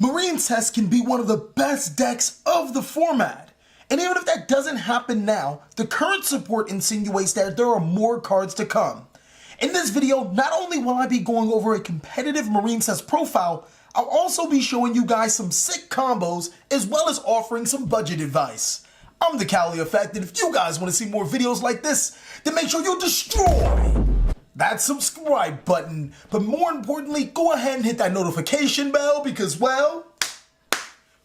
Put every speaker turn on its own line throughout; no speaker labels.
Marincess can be one of the best decks of the format. And even if that doesn't happen now, the current support insinuates that there are more cards to come. In this video, not only will I be going over a competitive Marincess profile, I'll also be showing you guys some sick combos as well as offering some budget advice. I'm TheCaliEffect, and if you guys want to see more videos like this, then make sure you destroy that subscribe button. But more importantly, go ahead and hit that notification bell because, well,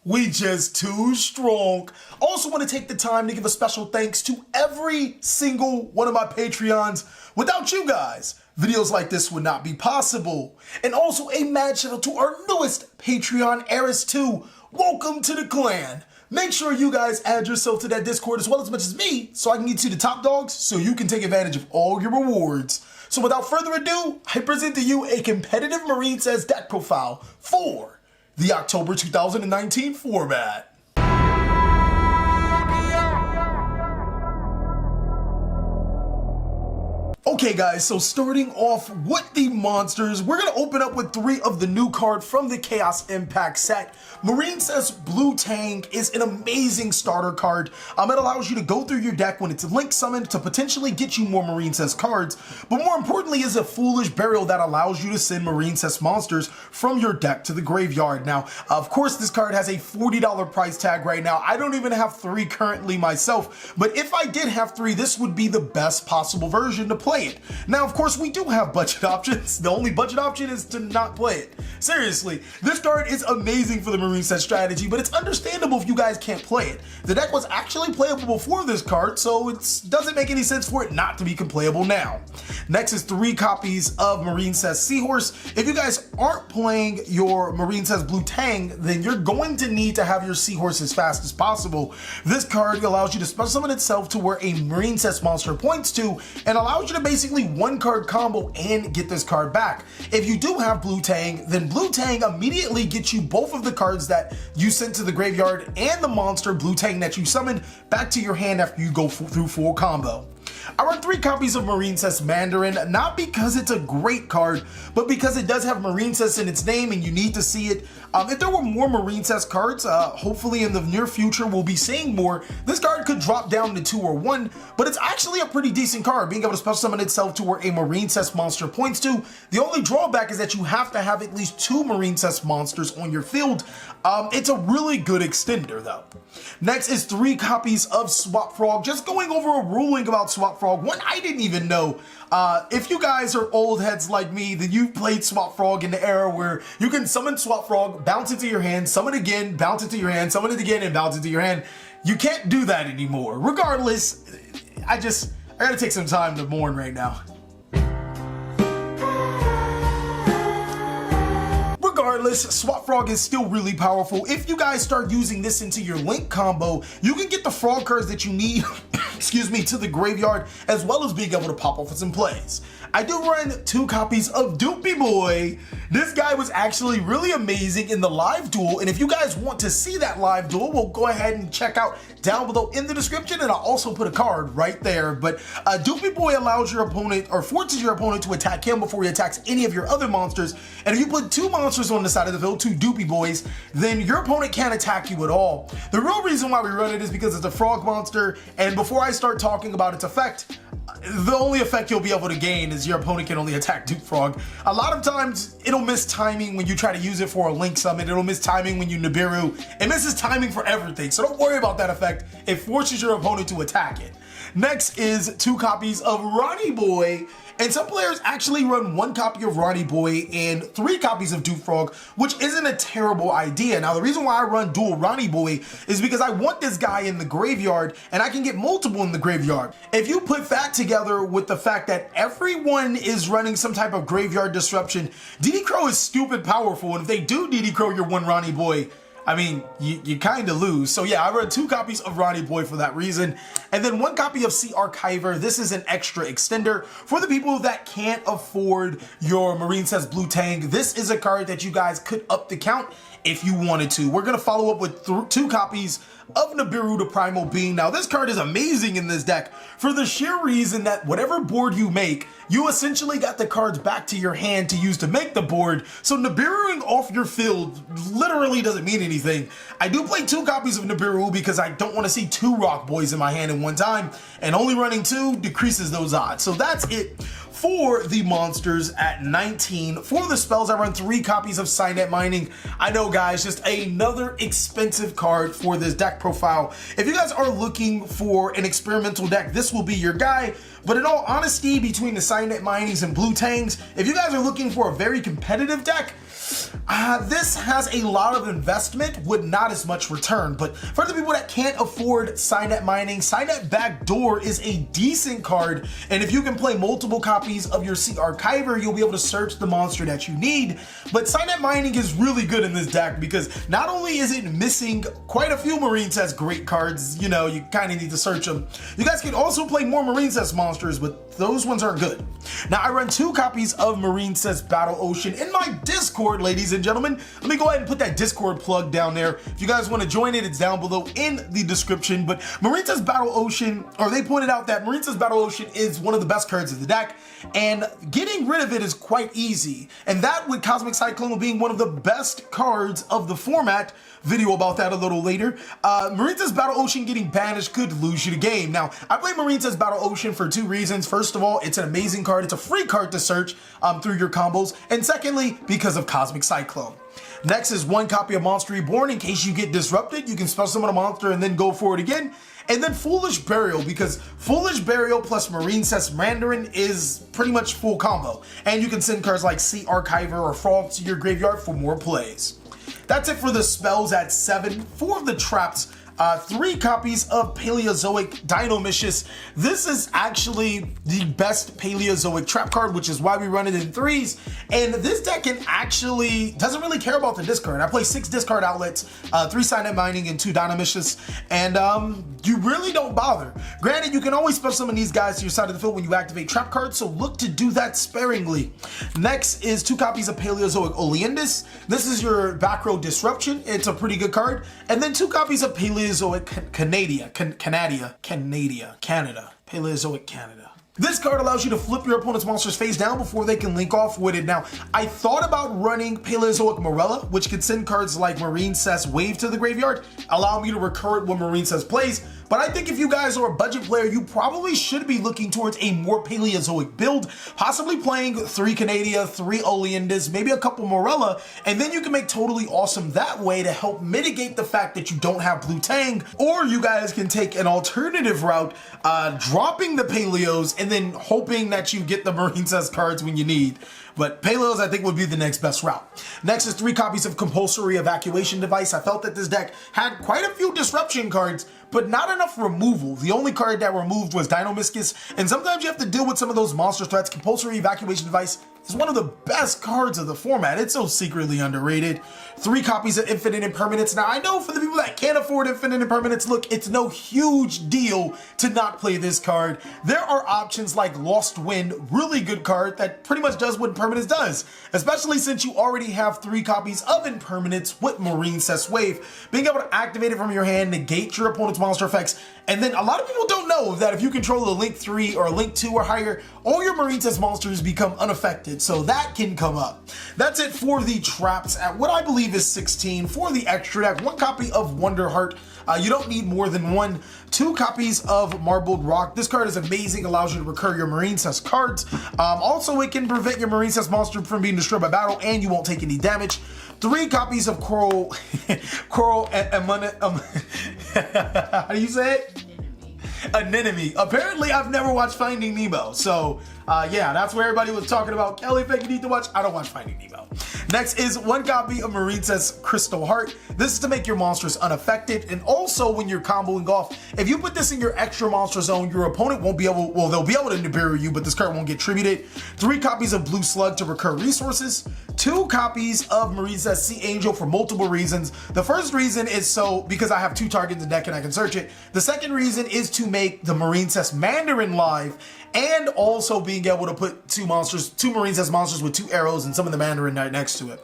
we just too strong. Also want to take the time to give a special thanks to every single one of my Patreons. Without you guys, videos like this would not be possible. And also a mad shout out to our newest Patreon, Eris 2. Welcome to the clan. Make sure you guys add yourself to that Discord as well as much as me so I can get you the top dogs so you can take advantage of all your rewards. So without further ado, I present to you a competitive Marincess deck profile for the October 2019 format. Okay guys, so starting off with the monsters, we're going to open up with 3 of the new card from the Chaos Impact set. Marincess Blue Tang is an amazing starter card. It allows you to go through your deck when it's link summoned to potentially get you more Marincess cards, but more importantly is a foolish burial that allows you to send Marincess monsters from your deck to the graveyard. Now, of course, this card has a $40 price tag right now. I don't even have 3 currently myself, but if I did have 3, this would be the best possible version to play it. Now, of course, we do have budget options. The only budget option is to not play it. Seriously, this card is amazing for the Marincess strategy, but it's understandable if you guys can't play it. The deck was actually playable before this card, so it doesn't make any sense for it not to be playable now. Next is 3 copies of Marincess Seahorse. If you guys aren't playing your Marincess Blue Tang, then you're going to need to have your Seahorse as fast as possible. This card allows you to special summon itself to where a Marincess monster points to and allows you to basically 1-card combo and get this card back. If you do have Blue Tang, then Blue Tang immediately gets you both of the cards that you sent to the graveyard and the monster Blue Tang that you summoned back to your hand after you go through full combo. I run 3 copies of Marincess Mandarin, not because it's a great card, but because it does have Marincess in its name and you need to see it. If there were more Marincess cards, hopefully in the near future we'll be seeing more. This card could drop down to 2 or 1, but it's actually a pretty decent card, being able to special summon itself to where a Marincess monster points to. The only drawback is that you have to have at least 2 Marincess monsters on your field. It's a really good extender though. Next is 3 copies of Swap Frog. Just going over a ruling about Swap Frog, one I didn't even know. If you guys are old heads like me, then you've played Swap Frog in the era where you can summon Swap Frog, bounce it to your hand, summon it again, bounce it to your hand, summon it again, and bounce it to your hand. You can't do that anymore. Regardless, I gotta take some time to mourn right now. Regardless, Swap Frog is still really powerful. If you guys start using this into your link combo, you can get the frog cards that you need excuse me, to the graveyard, as well as being able to pop off with some plays. I do run 2 copies of Doopy Boy. This guy was actually really amazing in the live duel, and if you guys want to see that live duel, we'll go ahead and check out down below in the description, and I'll also put a card right there. But Doopy Boy allows your opponent, or forces your opponent to attack him before he attacks any of your other monsters, and if you put 2 monsters on the side of the field, 2 Doopy Boys, then your opponent can't attack you at all. The real reason why we run it is because it's a frog monster, and before I start talking about its effect, the only effect you'll be able to gain is your opponent can only attack Duke Frog. A lot of times, it'll miss timing when you try to use it for a link summon. It'll miss timing when you Nibiru. It misses timing for everything, so don't worry about that effect. It forces your opponent to attack it. Next is 2 copies of Ronnie Boy. And some players actually run 1 copy of Ronnie Boy and 3 copies of Duke Frog, which isn't a terrible idea. Now, the reason why I run dual Ronnie Boy is because I want this guy in the graveyard, and I can get multiple in the graveyard. If you put that together with the fact that everyone is running some type of graveyard disruption, DD Crow is stupid powerful, and if they do DD Crow your 1 Ronnie Boy, I mean, you kind of lose. So yeah, I run 2 copies of Ronnie Boy for that reason. And then 1 copy of Sea Archiver. This is an extra extender for the people that can't afford your Marincess Blue Tang. This is a card that you guys could up the count if you wanted to. We're gonna follow up with 2 copies of Nibiru the Primal Being. Now this card is amazing in this deck for the sheer reason that whatever board you make, you essentially got the cards back to your hand to use to make the board, so Nibiruing off your field literally doesn't mean anything. I do play 2 copies of Nibiru because I don't want to see 2 Rock Boys in my hand at one time, and only running 2 decreases those odds. So that's it for the monsters at 19. For the spells, I run 3 copies of Signet Mining. I know, guys, just another expensive card for this deck profile. If you guys are looking for an experimental deck, this will be your guy. But in all honesty, between the Signet Minings and Blue Tangs, if you guys are looking for a very competitive deck, this has a lot of investment with not as much return. But for the people that can't afford Signet Mining, Signet Backdoor is a decent card, and if you can play multiple copies of your Sea Archiver, you'll be able to search the monster that you need. But Signet Mining is really good in this deck because not only is it missing quite a few Marincess great cards, you know, you kind of need to search them. You guys can also play more Marincess monsters, but those ones aren't good. Now I run 2 copies of Marincess Battle Ocean in my Discord, ladies and gentlemen. Let me go ahead and put that Discord plug down there. If you guys want to join it, it's down below in the description. But Marincess Battle Ocean, or they pointed out that Marincess Battle Ocean is one of the best cards of the deck, and getting rid of it is quite easy. And that, with Cosmic Cyclone being one of the best cards of the format, video about that a little later, Marincess Battle Ocean getting banished could lose you the game. Now, I play Marincess Battle Ocean for 2 reasons. First of all, it's an amazing card. It's a free card to search through your combos. And secondly, because of Cosmic Cyclone. Next is 1 copy of Monster Reborn. In case you get disrupted, you can spell summon a monster and then go for it again. And then Foolish Burial, because Foolish Burial plus Marincess Mandarin is pretty much full combo. And you can send cards like Sea Archiver or Frog to your graveyard for more plays. That's it for the spells at 7. For the traps, 3 copies of Paleozoic Dinomishus. This is actually the best Paleozoic trap card, which is why we run it in 3s. And this deck doesn't really care about the discard. I play 6 discard outlets, 3 Signet Mining and 2 Dinomishus, and you really don't bother. Granted, you can always special summon these guys to your side of the field when you activate trap cards, so look to do that sparingly. Next is 2 copies of Paleozoic Oleandus. This is your back row disruption. It's a pretty good card. And then 2 copies of Paleozoic Canada. Paleozoic Canada. This card allows you to flip your opponent's monsters face down before they can link off with it. Now, I thought about running Paleozoic Morella, which could send cards like Marincess Wave to the graveyard, allow me to recur it when Marincess plays, but I think if you guys are a budget player, you probably should be looking towards a more Paleozoic build, possibly playing 3 Canada, 3 Oleandus, maybe a couple Morella, and then you can make totally awesome that way to help mitigate the fact that you don't have Blue Tang, or you guys can take an alternative route, dropping the Paleos and then hoping that you get the Marincess cards when you need. But Paleos, I think, would be the next best route. Next is 3 copies of Compulsory Evacuation Device. I felt that this deck had quite a few disruption cards, but not enough removal. The only card that removed was Dinomishus, and sometimes you have to deal with some of those monster threats. Compulsory Evacuation Device is one of the best cards of the format. It's so secretly underrated. 3 copies of Infinite Impermanence. Now, I know for the people that can't afford Infinite Impermanence, look, it's no huge deal to not play this card. There are options like Lost Wind, really good card that pretty much does what Impermanence does, especially since you already have 3 copies of Impermanence with Marincess Wave. Being able to activate it from your hand, negate your opponent's monster effects, and then a lot of people don't know that if you control a Link 3 or a Link 2 or higher, all your Marincess monsters become unaffected, so that can come up. That's it for the traps at what I believe is 16. For the extra deck, 1 copy of Wonderheart. You don't need more than 1. 2 copies of Marbled Rock. This card is amazing, allows you to recur your Marincess cards. Also, it can prevent your Marincess monster from being destroyed by battle, and you won't take any damage. 3 copies of Coral, how do you say it? Anemone. Apparently, I've never watched Finding Nemo, so yeah, that's where everybody was talking about. TheCaliEffect, you need to watch. I don't watch Finding Nemo. Next is 1 copy of Marincess Crystal Heart. This is to make your monsters unaffected, and also when you're comboing off, if you put this in your extra monster zone, your opponent won't be able, well, they'll be able to Nibiru you, but this card won't get tributed. 3 copies of Blue Slug to recur resources. 2 copies of Marincess Sea Angel for multiple reasons. The first reason is because I have 2 targets in the deck and I can search it. The second reason is to make the Marincess Mandarin live, and also being able to put 2 Marincess monsters with 2 arrows and some of the Mandarin right next to it.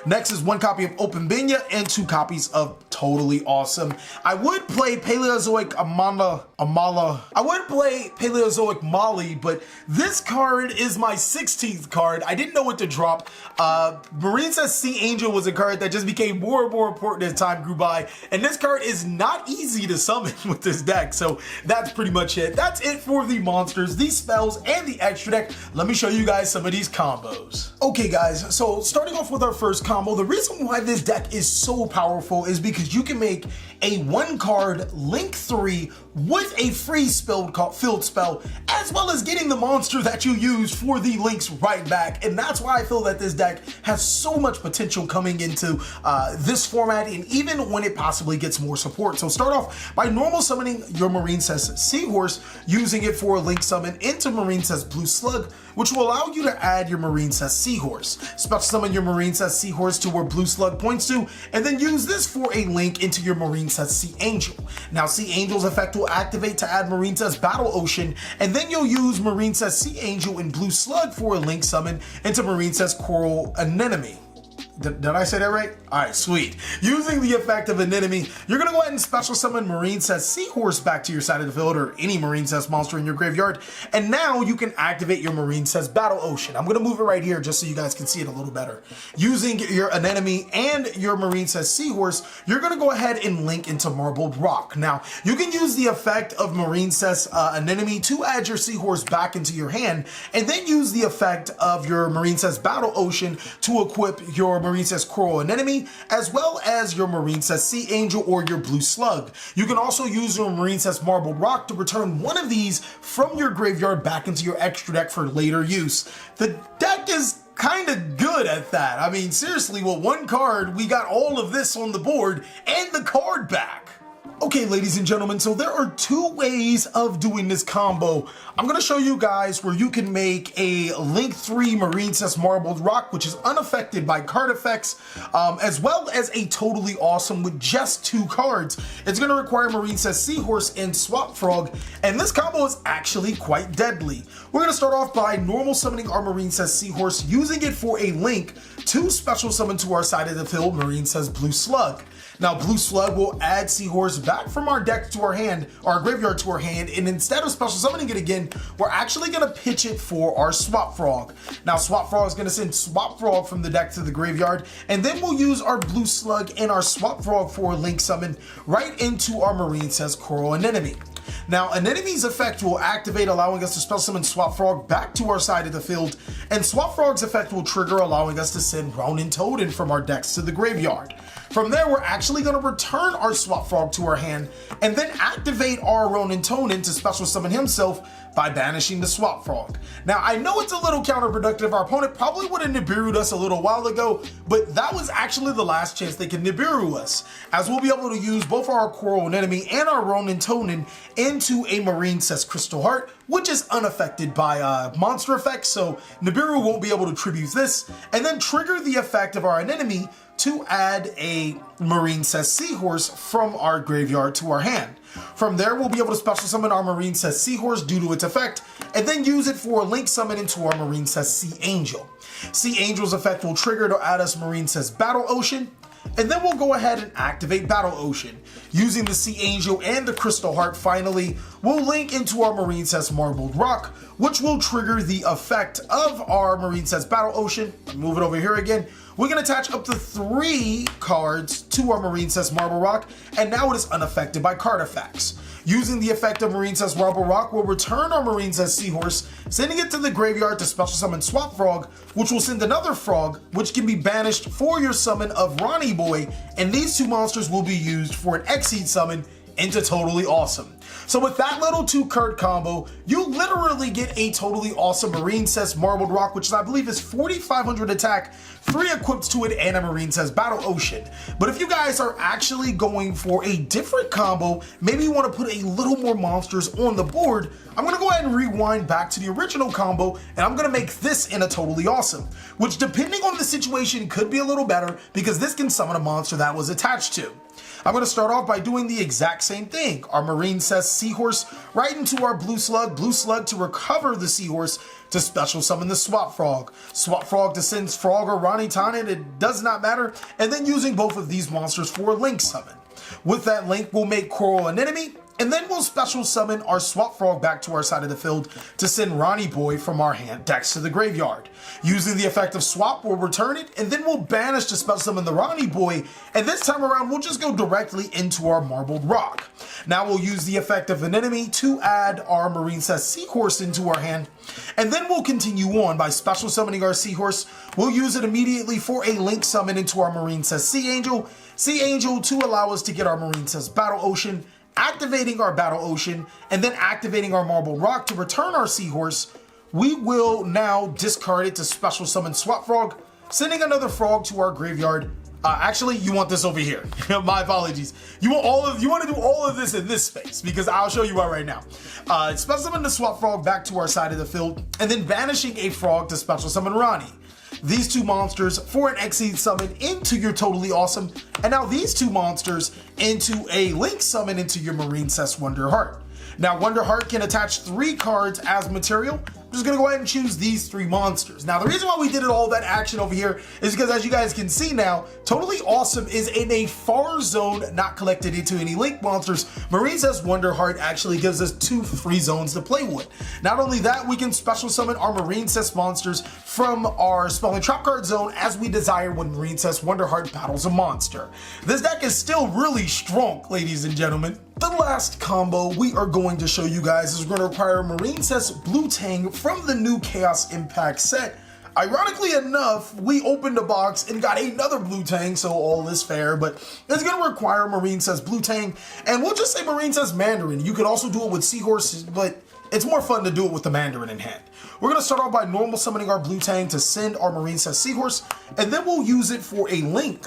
Next is 1 copy of Open Binya and 2 copies of Totally Awesome. I would play Paleozoic I would play Paleozoic Molly, but this card is my 16th card. I didn't know what to drop. Marincess Sea Angel was a card that just became more and more important as time grew by, and this card is not easy to summon with this deck, so that's pretty much it. That's it for the monsters, these spells, and the extra deck. Let me show you guys some of these combos. Okay guys, so starting off with our first combo, the reason why this deck is so powerful is because you can make a 1-card Link 3 with a free field spell, as well as getting the monster that you use for the links right back. And that's why I feel that this deck has so much potential coming into this format, and even when it possibly gets more support. So start off by normal summoning your Marincess Seahorse, using it for a link summon into Marincess Blue Slug, which will allow you to add your Marincess Seahorse. Special summon your Marincess Seahorse to where Blue Slug points to, and then use this for a link into your Marincess Sea Angel. Now Sea Angel's effect will activate to add Marincess Battle Ocean, and then you'll use Marincess Sea Angel and Blue Slug for a link summon into Marincess Coral Anemone. Did I say that right? All right, sweet. Using the effect of an enemy, you're gonna go ahead and special summon Marincess Seahorse back to your side of the field, or any Marincess monster in your graveyard, and now you can activate your Marincess Battle Ocean. I'm gonna move it right here just so you guys can see it a little better. Using your anemone and your Marincess Seahorse, you're gonna go ahead and link into Marbled Rock. Now, you can use the effect of Marincess anemone to add your Seahorse back into your hand, and then use the effect of your Marincess Battle Ocean to equip your Marincess Coral Anemone, as well as your Marincess Sea Angel or your Blue Slug. You can also use your Marincess Marbled Rock to return one of these from your graveyard back into your extra deck for later use. The deck is kind of good at that. I mean, seriously, with 1 card, we got all of this on the board and the card back. Okay, ladies and gentlemen, so there are 2 ways of doing this combo. I'm gonna show you guys where you can make a Link 3 Marincess Marbled Rock, which is unaffected by card effects, as well as a Totally Awesome with just 2 cards. It's gonna require Marincess Seahorse and Swap Frog, and this combo is actually quite deadly. We're gonna start off by normal summoning our Marincess Seahorse, using it for a link to special summon to our side of the field Marincess Blue Slug. Now, Blue Slug will add Seahorse back from our deck to our hand, or our graveyard to our hand, and instead of special summoning it again, we're actually gonna pitch it for our Swap Frog. Now, Swap Frog is gonna send Swap Frog from the deck to the graveyard, and then we'll use our Blue Slug and our Swap Frog for a link summon right into our Marincess Coral Anemone. Now, an enemy's effect will activate, allowing us to special summon Swap Frog back to our side of the field, and Swap Frog's effect will trigger, allowing us to send Ronin Toadin from our decks to the graveyard. From there, we're actually going to return our Swap Frog to our hand, and then activate our Ronin Toadin to special summon himself by banishing the Swap Frog. Now, I know it's a little counterproductive. Our opponent probably would have Nibiru'd us a little while ago, but that was actually the last chance they could Nibiru us, as we'll be able to use both our Coral Anemone and our Ronin Toadin into a Marincess Crystal Heart, which is unaffected by monster effects, so Nibiru won't be able to tribute this, and then trigger the effect of our anemone to add a Marincess Seahorse from our graveyard to our hand. From there, we'll be able to special summon our Marincess Seahorse due to its effect, and then use it for a link summon into our Marincess Sea Angel. Sea Angel's effect will trigger to add us Marincess Battle Ocean, and then we'll go ahead and activate Battle Ocean. Using the Sea Angel and the Crystal Heart, finally, we'll link into our Marincess Marbled Rock, which will trigger the effect of our Marincess Battle Ocean. Move it over here again. We can attach up to 3 cards to our Marincess Marble Rock, and now it is unaffected by card effects. Using the effect of Marincess Marble Rock, we'll return our Marincess Seahorse, sending it to the graveyard to special summon Swap Frog, which will send another frog, which can be banished for your summon of Ronnie Boy, and these 2 monsters will be used for an Exceed summon into Totally Awesome. So with that little 2-card combo, you literally get a Totally Awesome Marincess Marbled Rock, which I believe is 4,500 attack, 3 equips to it, and a Marincess Battle Ocean. But if you guys are actually going for a different combo, maybe you want to put a little more monsters on the board, I'm going to go ahead and rewind back to the original combo, and I'm going to make this in a Totally Awesome, which depending on the situation could be a little better because this can summon a monster that was attached to. I'm going to start off by doing the exact same thing. Our Marincess Seahorse right into our Blue Slug to recover the Seahorse to special summon the Swap Frog. Swap Frog to send Frog or Ronnie Tonin, it does not matter, and then using both of these monsters for a Link summon. With that Link, we'll make Coral an enemy, and then we'll special summon our Swap Frog back to our side of the field to send Ronnie Boy from our hand decks to the graveyard. Using the effect of Swap, we'll return it, and then we'll banish to special summon the Ronnie Boy, and this time around we'll just go directly into our Marbled Rock. Now we'll use the effect of an enemy to add our Marincess Seahorse into our hand, and then we'll continue on by special summoning our Seahorse. We'll use it immediately for a Link summon into our Marincess Sea Angel to allow us to get our Marincess Battle Ocean, activating our Battle Ocean, and then activating our Marbled Rock to return our Seahorse. We will now discard it to special summon Swap Frog, sending another frog to our graveyard. Actually, you want this over here. My apologies. You want to do all of this in this space because I'll show you why right now. Special summon the Swap Frog back to our side of the field, and then banishing a frog to special summon Ronnie. These two monsters for an Exceed summon into your Totally Awesome, and now these two monsters into a Link summon into your Marincess Wonder Heart. Now Wonder Heart can attach 3 cards as material. I'm just gonna go ahead and choose these 3 monsters. Now the reason why we did all that action over here is because, as you guys can see now, Totally Awesome is in a far zone not collected into any Link monsters. Marincess Wonder Heart actually gives us 2 free zones to play with. Not only that, we can special summon our Marincess monsters from our Spell and Trap card zone as we desire when Marincess Wonder Heart battles a monster. This deck is still really strong, ladies and gentlemen. The last combo we are going to show you guys is going to require Marincess Blue Tang from the new Chaos Impact set. Ironically enough, we opened a box and got another Blue Tang, so all is fair, but it's going to require Marincess Blue Tang, and we'll just say Marincess Mandarin. You could also do it with Seahorse, but it's more fun to do it with the Mandarin in hand. We're going to start off by normal summoning our Blue Tang to send our Marincess Seahorse, and then we'll use it for a Link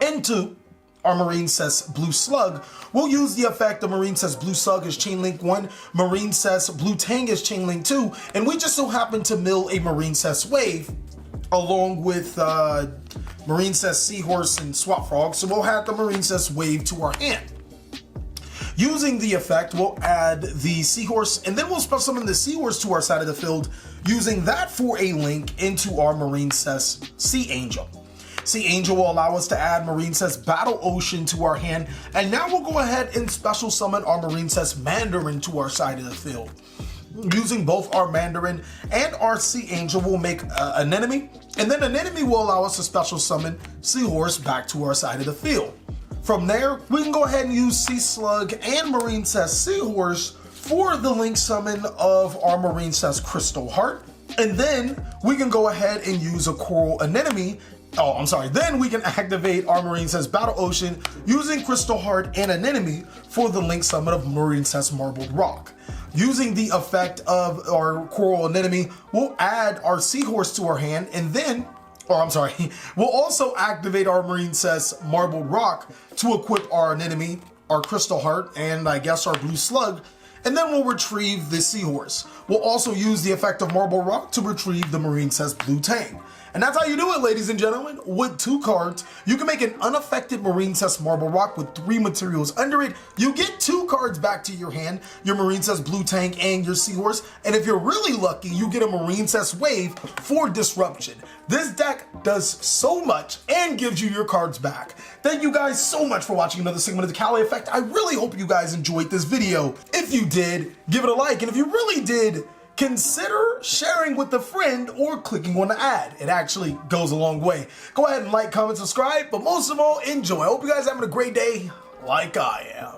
into our Marincess Blue Slug. We'll use the effect of Marincess Blue Slug as Chain Link 1, Marincess Blue Tang as Chain Link 2, and we just so happen to mill a Marincess Wave along with Marincess Seahorse and Swap Frog, so we'll add the Marincess Wave to our hand. Using the effect, we'll add the Seahorse, and then we'll special summon the Seahorse to our side of the field, using that for a Link into our Marincess Sea Angel. Sea Angel will allow us to add Marincess Battle Ocean to our hand, and now we'll go ahead and special summon our Marincess Mandarin to our side of the field. Using both our Mandarin and our Sea Angel, we'll make an enemy, and then an enemy will allow us to special summon Seahorse back to our side of the field. From there, we can go ahead and use Sea Slug and Marincess Seahorse for the Link summon of our Marincess Crystal Heart, and then we can go ahead and use a Coral Anemone. Then we can activate our Marincess Battle Ocean using Crystal Heart and an enemy for the Link summon of Marincess Marbled Rock. Using the effect of our Coral Anemone, we'll add our Seahorse to our hand, and then, we'll also activate our Marincess Marbled Rock to equip our Anemone, our Crystal Heart, and I guess our Blue Slug, and then we'll retrieve the Seahorse. We'll also use the effect of Marbled Rock to retrieve the Marincess Blue Tang. And that's how you do it, ladies and gentlemen. With 2 cards, you can make an unaffected Marincess Marbled Rock with 3 materials under it. You get 2 cards back to your hand, your Marincess Blue Tang and your Seahorse. And if you're really lucky, you get a Marincess Wave for Disruption. This deck does so much and gives you your cards back. Thank you guys so much for watching another segment of the TheCaliEffect. I really hope you guys enjoyed this video. If you did, give it a like. And if you really did, consider sharing with a friend or clicking on the ad. It actually goes a long way. Go ahead and like, comment, subscribe, but most of all, enjoy. I hope you guys are having a great day like I am.